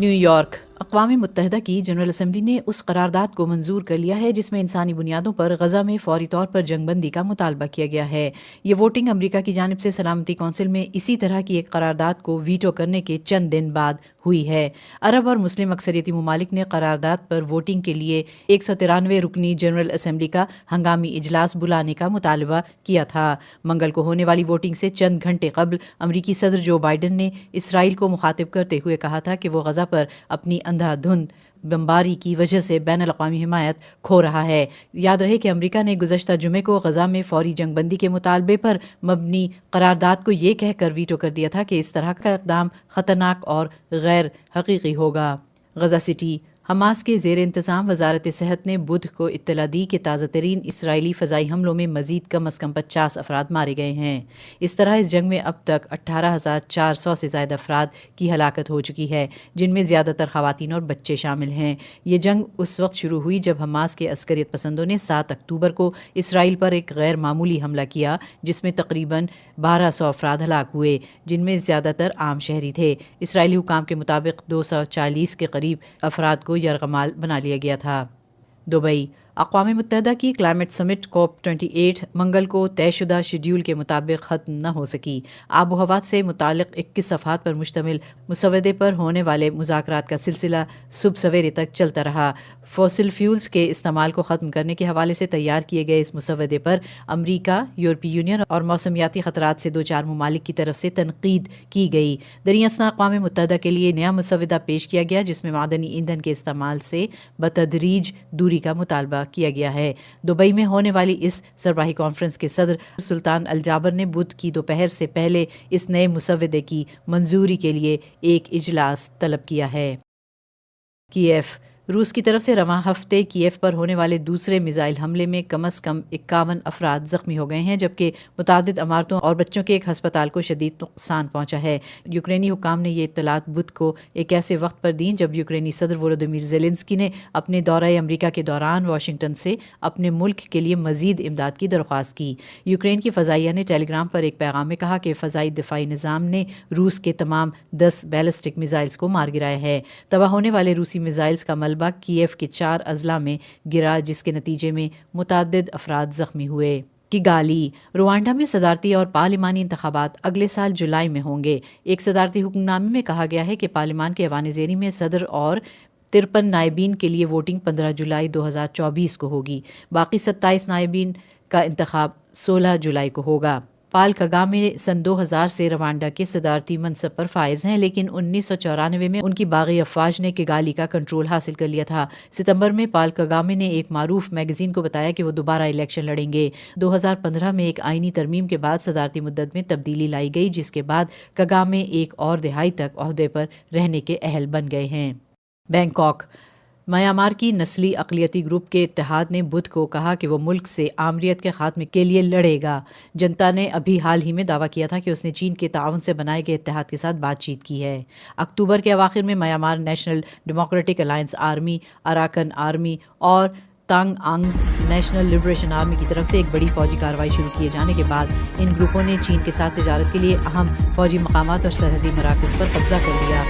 New York. اقوام متحدہ کی جنرل اسمبلی نے اس قرارداد کو منظور کر لیا ہے جس میں انسانی بنیادوں پر غزہ میں فوری طور پر جنگ بندی کا مطالبہ کیا گیا ہے۔ یہ ووٹنگ امریکہ کی جانب سے سلامتی کونسل میں اسی طرح کی ایک قرارداد کو ویٹو کرنے کے چند دن بعد ہوئی ہے۔ عرب اور مسلم اکثریتی ممالک نے قرارداد پر ووٹنگ کے لیے 193 رکنی جنرل اسمبلی کا ہنگامی اجلاس بلانے کا مطالبہ کیا تھا۔ منگل کو ہونے والی ووٹنگ سے چند گھنٹے قبل امریکی صدر جو بائیڈن نے اسرائیل کو مخاطب کرتے ہوئے کہا تھا کہ وہ غزہ پر اپنی اندھا دھند بمباری کی وجہ سے بین الاقوامی حمایت کھو رہا ہے۔ یاد رہے کہ امریکہ نے گزشتہ جمعے کو غزہ میں فوری جنگ بندی کے مطالبے پر مبنی قرارداد کو یہ کہہ کر ویٹو کر دیا تھا کہ اس طرح کا اقدام خطرناک اور غیر حقیقی ہوگا۔ غزہ سٹی۔ حماس کے زیر انتظام وزارت صحت نے بدھ کو اطلاع دی کہ تازہ ترین اسرائیلی فضائی حملوں میں مزید کم از کم 50 افراد مارے گئے ہیں۔ اس طرح اس جنگ میں اب تک 18,400 سے زائد افراد کی ہلاکت ہو چکی ہے، جن میں زیادہ تر خواتین اور بچے شامل ہیں۔ یہ جنگ اس وقت شروع ہوئی جب حماس کے عسکریت پسندوں نے 7 اکتوبر کو اسرائیل پر ایک غیر معمولی حملہ کیا جس میں تقریباً 1200 افراد ہلاک ہوئے، جن میں زیادہ تر عام شہری تھے۔ اسرائیلی حکام کے مطابق 240 کے قریب افراد کو یرغمال بنا لیا گیا تھا۔ دبئی۔ اقوام متحدہ کی کلائمیٹ سمٹ کوپ 28 منگل کو طے شدہ شیڈول کے مطابق ختم نہ ہو سکی۔ آب و ہوا سے متعلق 21 صفحات پر مشتمل مسودے پر ہونے والے مذاکرات کا سلسلہ صبح سویرے تک چلتا رہا۔ فوسل فیولز کے استعمال کو ختم کرنے کے حوالے سے تیار کیے گئے اس مسودے پر امریکہ، یورپی یونین اور موسمیاتی خطرات سے دوچار ممالک کی طرف سے تنقید کی گئی۔ دریں اثنا اقوام متحدہ کے لیے نیا مسودہ پیش کیا گیا جس میں معدنی ایندھن کے استعمال سے بتدریج دوری کا مطالبہ کیا گیا ہے۔ دبئی میں ہونے والی اس سربراہی کانفرنس کے صدر سلطان الجابر نے بدھ کی دوپہر سے پہلے اس نئے مسودے کی منظوری کے لیے ایک اجلاس طلب کیا ہے۔ کیف۔ روس کی طرف سے رواں ہفتے کیف پر ہونے والے دوسرے میزائل حملے میں کم از کم 51 افراد زخمی ہو گئے ہیں، جبکہ متعدد عمارتوں اور بچوں کے ایک ہسپتال کو شدید نقصان پہنچا ہے۔ یوکرینی حکام نے یہ اطلاعات بدھ کو ایک ایسے وقت پر دیں جب یوکرینی صدر ولودیمیر زیلنسکی نے اپنے دورہ امریکہ کے دوران واشنگٹن سے اپنے ملک کے لیے مزید امداد کی درخواست کی۔ یوکرین کی فضائیہ نے ٹیلی گرام پر ایک پیغام میں کہا کہ فضائی دفاعی نظام نے روس کے تمام 10 بیلسٹک میزائلز کو مار گرایا ہے۔ تباہ ہونے والے روسی میزائلز کا ملبہ کیف کے 4 اضلاع میں گرا جس کے نتیجے میں متعدد افراد زخمی ہوئے۔ کیگالی۔ روانڈا میں صدارتی اور پارلیمانی انتخابات اگلے سال جولائی میں ہوں گے۔ ایک صدارتی حکم نامے میں کہا گیا ہے کہ پارلیمان کے ایوان زیریں میں صدر اور 53 نائبین کے لیے ووٹنگ 15 جولائی 2024 کو ہوگی۔ باقی 27 نائبین کا انتخاب 16 جولائی کو ہوگا۔ پال کگامے سن 2000 سے روانڈا کے صدارتی منصب پر فائز ہیں، لیکن 1994 میں ان کی باغی افواج نے کیگالی کا کنٹرول حاصل کر لیا تھا۔ ستمبر میں پال کگامے نے ایک معروف میگزین کو بتایا کہ وہ دوبارہ الیکشن لڑیں گے۔ 2015 میں ایک آئینی ترمیم کے بعد صدارتی مدت میں تبدیلی لائی گئی، جس کے بعد کگامے ایک اور دہائی تک عہدے پر رہنے کے اہل بن گئے ہیں۔ بینکاک۔ میانمار کی نسلی اقلیتی گروپ کے اتحاد نے بدھ کو کہا کہ وہ ملک سے آمریت کے خاتمے کے لیے لڑے گا۔ جنتا نے ابھی حال ہی میں دعویٰ کیا تھا کہ اس نے چین کے تعاون سے بنائے گئے اتحاد کے ساتھ بات چیت کی ہے۔ اکتوبر کے اواخر میں Myanmar national democratic alliance army, Arakan army اور Ta'ang national liberation army کی طرف سے ایک بڑی فوجی کارروائی شروع کیے جانے کے بعد ان گروپوں نے چین کے ساتھ تجارت کے لیے اہم فوجی مقامات اور سرحدی مراکز پر قبضہ کر لیا۔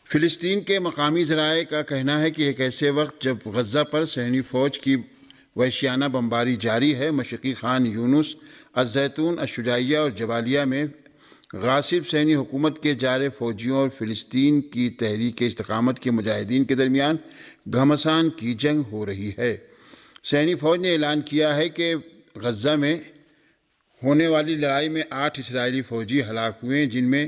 فلسطین کے مقامی ذرائع کا کہنا ہے کہ ایک ایسے وقت جب غزہ پر صہیونی فوج کی وحشیانہ بمباری جاری ہے، مشرقی خان یونس، الزیتون، الشجاعیہ اور جبالیہ میں غاصب صہیونی حکومت کے جارح فوجیوں اور فلسطین کی تحریک استقامت کے مجاہدین کے درمیان گھمسان کی جنگ ہو رہی ہے۔ صہیونی فوج نے اعلان کیا ہے کہ غزہ میں ہونے والی لڑائی میں 8 اسرائیلی فوجی ہلاک ہوئے ہیں، جن میں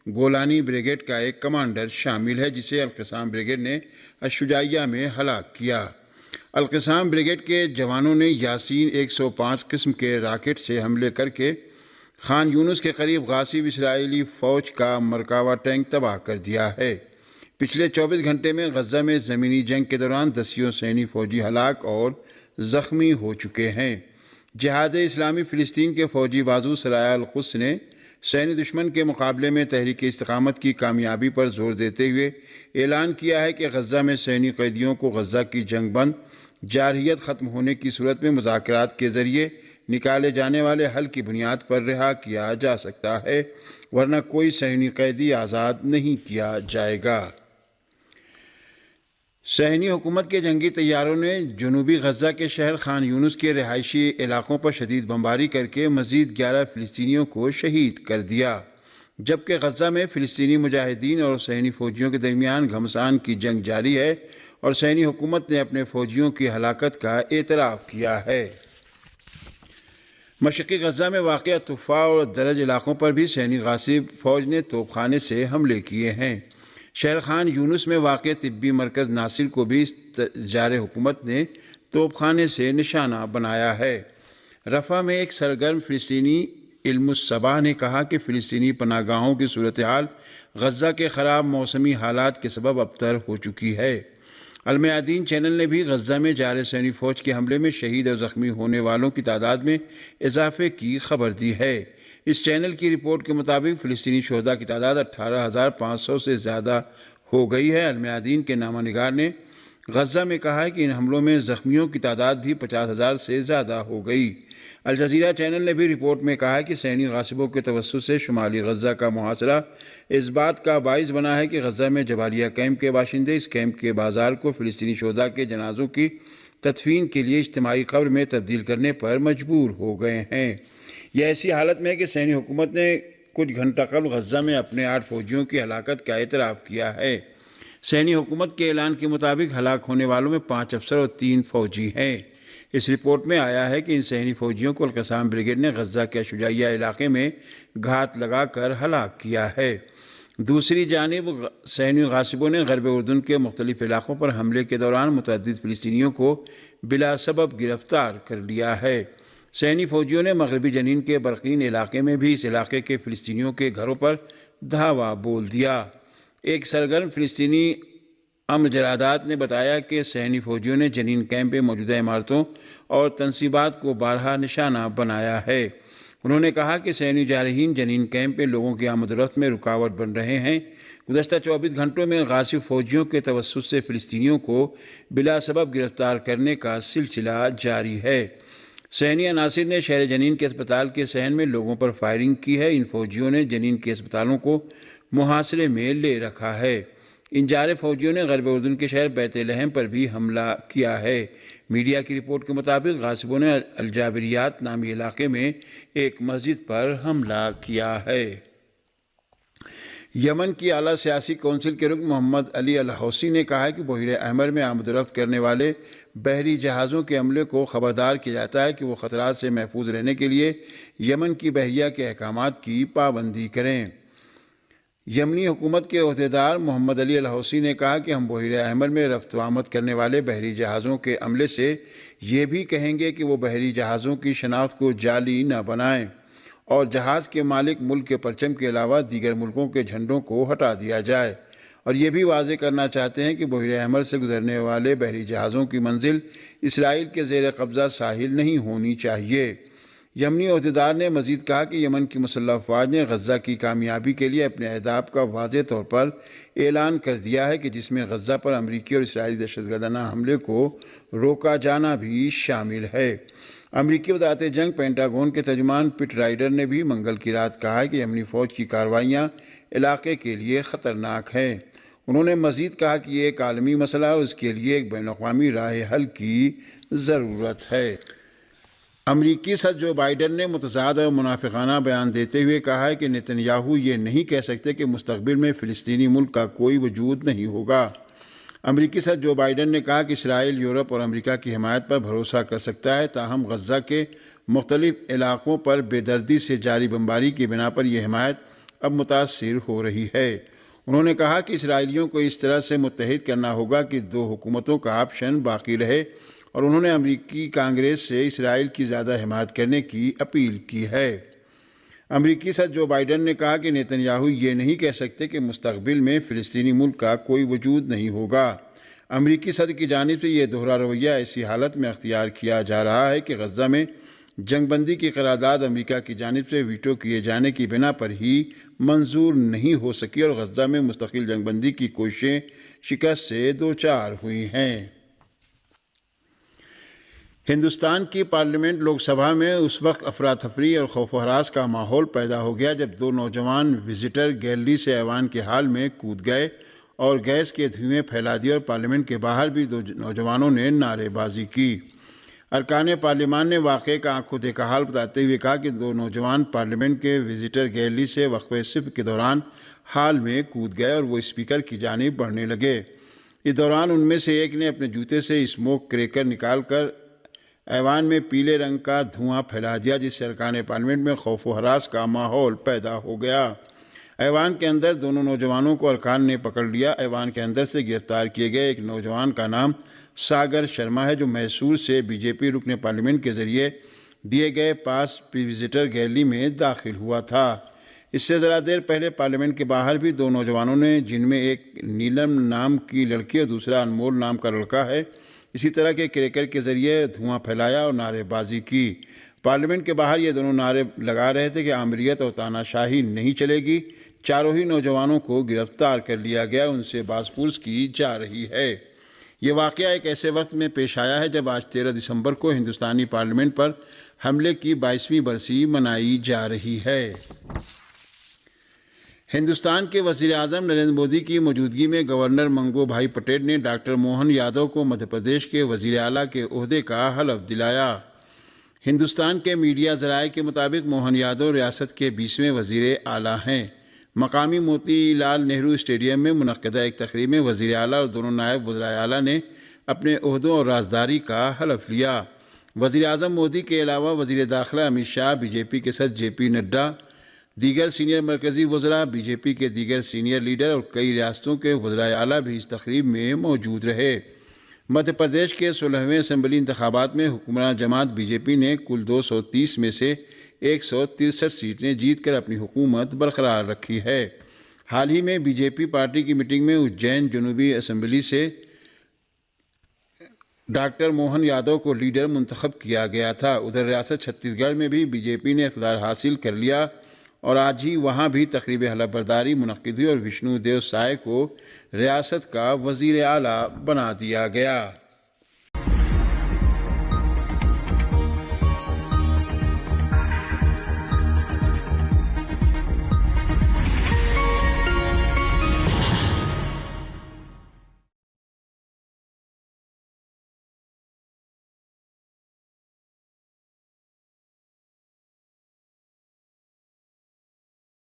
گولانی بریگیڈ کا ایک کمانڈر شامل ہے جسے القسام بریگیڈ نے الشجاعیہ میں ہلاک کیا۔ القسام بریگیڈ کے جوانوں نے یاسین 105 قسم کے راکٹ سے حملے کر کے خان یونس کے قریب غاصب اسرائیلی فوج کا مرکاوا ٹینک تباہ کر دیا ہے۔ پچھلے 24 گھنٹے میں غزہ میں زمینی جنگ کے دوران 10 صہیونی فوجی ہلاک اور زخمی ہو چکے ہیں۔ جہاد اسلامی فلسطین کے فوجی بازو سرایا القدس نے صہیونی دشمن کے مقابلے میں تحریک استقامت کی کامیابی پر زور دیتے ہوئے اعلان کیا ہے کہ غزہ میں صہیونی قیدیوں کو غزہ کی جنگ بند جارحیت ختم ہونے کی صورت میں مذاکرات کے ذریعے نکالے جانے والے حل کی بنیاد پر رہا کیا جا سکتا ہے، ورنہ کوئی صہیونی قیدی آزاد نہیں کیا جائے گا۔ صہیونی حکومت کے جنگی طیاروں نے جنوبی غزہ کے شہر خان یونس کے رہائشی علاقوں پر شدید بمباری کر کے مزید 11 فلسطینیوں کو شہید کر دیا، جبکہ غزہ میں فلسطینی مجاہدین اور صہیونی فوجیوں کے درمیان گھمسان کی جنگ جاری ہے اور صہیونی حکومت نے اپنے فوجیوں کی ہلاکت کا اعتراف کیا ہے۔ مشرقی غزہ میں واقع طفا اور درج علاقوں پر بھی صہیونی غاصب فوج نے توپ خانے سے حملے کیے ہیں۔ شہر خان یونس میں واقع طبی مرکز ناصر کو بھی تجار حکومت نے توپ خانے سے نشانہ بنایا ہے۔ رفح میں ایک سرگرم فلسطینی علم الصباح نے کہا کہ فلسطینی پناہ گاہوں کی صورتحال غزہ کے خراب موسمی حالات کے سبب ابتر ہو چکی ہے۔ المیادین چینل نے بھی غزہ میں جاری صہیونی فوج کے حملے میں شہید اور زخمی ہونے والوں کی تعداد میں اضافے کی خبر دی ہے۔ اس چینل کی رپورٹ کے مطابق فلسطینی شہداء کی تعداد 18,500 سے زیادہ ہو گئی ہے۔ المیادین کے نامہ نگار نے غزہ میں کہا ہے کہ ان حملوں میں زخمیوں کی تعداد بھی 50,000 سے زیادہ ہو گئی۔ الجزیرہ چینل نے بھی رپورٹ میں کہا ہے کہ صہیونی غاصبوں کے توسط سے شمالی غزہ کا محاصرہ اس بات کا باعث بنا ہے کہ غزہ میں جبالیہ کیمپ کے باشندے اس کیمپ کے بازار کو فلسطینی شہداء کے جنازوں کی تدفین کے لیے اجتماعی قبر میں تبدیل کرنے پر مجبور ہو گئے ہیں۔ یہ ایسی حالت میں ہے کہ صہیونی حکومت نے کچھ گھنٹہ قبل غزہ میں اپنے 8 فوجیوں کی ہلاکت کا اعتراف کیا ہے۔ صہیونی حکومت کے اعلان کے مطابق ہلاک ہونے والوں میں 5 افسر اور 3 فوجی ہیں۔ اس رپورٹ میں آیا ہے کہ ان صہیونی فوجیوں کو القصام بریگیڈ نے غزہ کے شجاعیہ علاقے میں گھات لگا کر ہلاک کیا ہے۔ دوسری جانب صہیونی غاصبوں نے غرب اردن کے مختلف علاقوں پر حملے کے دوران متعدد فلسطینیوں کو بلا سبب گرفتار کر لیا ہے۔ صہیونی فوجیوں نے مغربی جنین کے برقین علاقے میں بھی اس علاقے کے فلسطینیوں کے گھروں پر دھاوا بول دیا۔ ایک سرگرم فلسطینی امن جرادات نے بتایا کہ صہیونی فوجیوں نے جنین کیمپ میں موجودہ عمارتوں اور تنصیبات کو بارہا نشانہ بنایا ہے۔ انہوں نے کہا کہ صہیونی جارحین جنین کیمپ میں لوگوں کی آمد و رفت میں رکاوٹ بن رہے ہیں۔ گزشتہ 24 گھنٹوں میں غاصب فوجیوں کے توسط سے فلسطینیوں کو بلا سبب گرفتار کرنے کا سلسلہ جاری ہے۔ صہیونی عناصر نے شہر جنین کے اسپتال کے صحن میں لوگوں پر فائرنگ کی ہے۔ ان فوجیوں نے جنین کے اسپتالوں کو محاصرے میں لے رکھا ہے۔ ان جارح فوجیوں نے غرب اردن کے شہر بیت لحم پر بھی حملہ کیا ہے۔ میڈیا کی رپورٹ کے مطابق غاصبوں نے الجابریات نامی علاقے میں ایک مسجد پر حملہ کیا ہے۔ یمن کی اعلیٰ سیاسی کونسل کے رکن محمد علی الحوثی نے کہا ہے کہ بحیرہ احمر میں آمد و رفت کرنے والے بحری جہازوں کے عملے کو خبردار کیا جاتا ہے کہ وہ خطرات سے محفوظ رہنے کے لیے یمن کی بحریہ کے احکامات کی پابندی کریں۔ یمنی حکومت کے عہدیدار محمد علی الحوثی نے کہا کہ ہم بحیرہ احمر میں رفت و آمد کرنے والے بحری جہازوں کے عملے سے یہ بھی کہیں گے کہ وہ بحری جہازوں کی شناخت کو جعلی نہ بنائیں اور جہاز کے مالک ملک کے پرچم کے علاوہ دیگر ملکوں کے جھنڈوں کو ہٹا دیا جائے، اور یہ بھی واضح کرنا چاہتے ہیں کہ بحیرہ احمر سے گزرنے والے بحری جہازوں کی منزل اسرائیل کے زیر قبضہ ساحل نہیں ہونی چاہیے۔ یمنی عہدیدار نے مزید کہا کہ یمن کی مسلح افواج نے غزہ کی کامیابی کے لیے اپنے اہداف کا واضح طور پر اعلان کر دیا ہے کہ جس میں غزہ پر امریکی اور اسرائیلی دہشت گردانہ حملے کو روکا جانا بھی شامل ہے۔ امریکی وزارت جنگ پینٹاگون کے ترجمان پیٹ رائڈر نے بھی منگل کی رات کہا ہے کہ یمنی فوج کی کارروائیاں علاقے کے لیے خطرناک ہیں۔ انہوں نے مزید کہا کہ یہ ایک عالمی مسئلہ اور اس کے لیے ایک بین الاقوامی راہ حل کی ضرورت ہے۔ امریکی صدر جو بائیڈن نے متضاد اور منافقانہ بیان دیتے ہوئے کہا ہے کہ نیتن یاہو یہ نہیں کہہ سکتے کہ مستقبل میں فلسطینی ملک کا کوئی وجود نہیں ہوگا۔ امریکی صدر جو بائیڈن نے کہا کہ اسرائیل یورپ اور امریکہ کی حمایت پر بھروسہ کر سکتا ہے، تاہم غزہ کے مختلف علاقوں پر بے دردی سے جاری بمباری کی بنا پر یہ حمایت اب متاثر ہو رہی ہے۔ انہوں نے کہا کہ اسرائیلیوں کو اس طرح سے متحد کرنا ہوگا کہ 2 حکومتوں کا آپشن باقی رہے، اور انہوں نے امریکی کانگریس سے اسرائیل کی زیادہ حمایت کرنے کی اپیل کی ہے۔ امریکی صدر جو بائیڈن نے کہا کہ نیتن یاہو یہ نہیں کہہ سکتے کہ مستقبل میں فلسطینی ملک کا کوئی وجود نہیں ہوگا۔ امریکی صدر کی جانب سے یہ دوہرا رویہ ایسی حالت میں اختیار کیا جا رہا ہے کہ غزہ میں جنگ بندی کی قرارداد امریکہ کی جانب سے ویٹو کیے جانے کی بنا پر ہی منظور نہیں ہو سکی اور غزہ میں مستقل جنگ بندی کی کوششیں شکست سے دوچار ہوئی ہیں۔ ہندوستان کی پارلیمنٹ لوک سبھا میں اس وقت افراتفری اور خوف و ہراس کا ماحول پیدا ہو گیا جب دو نوجوان وزٹر گیلری سے ایوان کے ہال میں کود گئے اور گیس کے دھوئیں پھیلا دیے اور پارلیمنٹ کے باہر بھی دو نوجوانوں نے نعرے بازی کی۔ ارکان پارلیمان نے واقعے کا آنکھوں دیکھا حال بتاتے ہوئے کہا کہ دو نوجوان پارلیمنٹ کے وزٹر گیلری سے وقفہ صف کے دوران ہال میں کود گئے اور وہ اسپیکر کی جانب بڑھنے لگے۔ اس دوران ان میں سے ایک نے اپنے جوتے سے اسموک کریکر نکال کر ایوان میں پیلے رنگ کا دھواں پھیلا دیا، جس سے ارکان پارلیمنٹ میں خوف و ہراس کا ماحول پیدا ہو گیا۔ ایوان کے اندر دونوں نوجوانوں کو ارکان نے پکڑ لیا۔ ایوان کے اندر سے گرفتار کیے گئے ایک نوجوان کا نام ساگر شرما ہے، جو میسور سے بی جے پی رکن پارلیمنٹ کے ذریعے دیے گئے پاس وزٹر گیلری میں داخل ہوا تھا۔ اس سے ذرا دیر پہلے پارلیمنٹ کے باہر بھی دو نوجوانوں نے، جن میں ایک نیلم نام کی لڑکی اور دوسرا انمول نام کا لڑکا ہے، اسی طرح کے کریکر کے ذریعے دھواں پھیلایا اور نعرے بازی کی۔ پارلیمنٹ کے باہر یہ دونوں نعرے لگا رہے تھے کہ آمریت اور تاناشاہی نہیں چلے گی۔ چاروں ہی نوجوانوں کو گرفتار کر لیا گیا، ان سے باز پرس کی جا رہی ہے۔ یہ واقعہ ایک ایسے وقت میں پیش آیا ہے جب آج 13 دسمبر کو ہندوستانی پارلیمنٹ پر حملے کی 22ویں برسی منائی جا رہی ہے۔ ہندوستان کے وزیر اعظم نریندر مودی کی موجودگی میں گورنر منگو بھائی پٹیل نے ڈاکٹر موہن یادو کو مدھیہ پردیش کے وزیر اعلیٰ کے عہدے کا حلف دلایا۔ ہندوستان کے میڈیا ذرائع کے مطابق موہن یادو ریاست کے 20ویں وزیر اعلیٰ ہیں۔ مقامی موتی لال نہرو اسٹیڈیم میں منعقدہ ایک تقریب میں وزیر اعلیٰ اور دونوں نائب وزرائے اعلیٰ نے اپنے عہدوں اور رازداری کا حلف لیا۔ وزیر اعظم مودی کے علاوہ وزیر داخلہ امت شاہ، بی جے پی کے صدر جے پی نڈا، دیگر سینئر مرکزی وزراء، بی جے پی کے دیگر سینئر لیڈر اور کئی ریاستوں کے وزرائے اعلیٰ بھی اس تقریب میں موجود رہے۔ مدھیہ پردیش کے 16ویں اسمبلی انتخابات میں حکمراں جماعت بی جے پی نے کل 230 میں سے 163 سیٹیں جیت کر اپنی حکومت برقرار رکھی ہے۔ حال ہی میں بی جے پی پارٹی کی میٹنگ میں اجین جنوبی اسمبلی سے ڈاکٹر موہن یادو کو لیڈر منتخب کیا گیا تھا۔ ادھر ریاست چھتیس گڑھ میں بھی بی جے پی نے اقتدار حاصل کر لیا اور آج ہی وہاں بھی تقریب حلف برداری منعقد ہوئی اور وشنو دیو سائے کو ریاست کا وزیر اعلیٰ بنا دیا گیا۔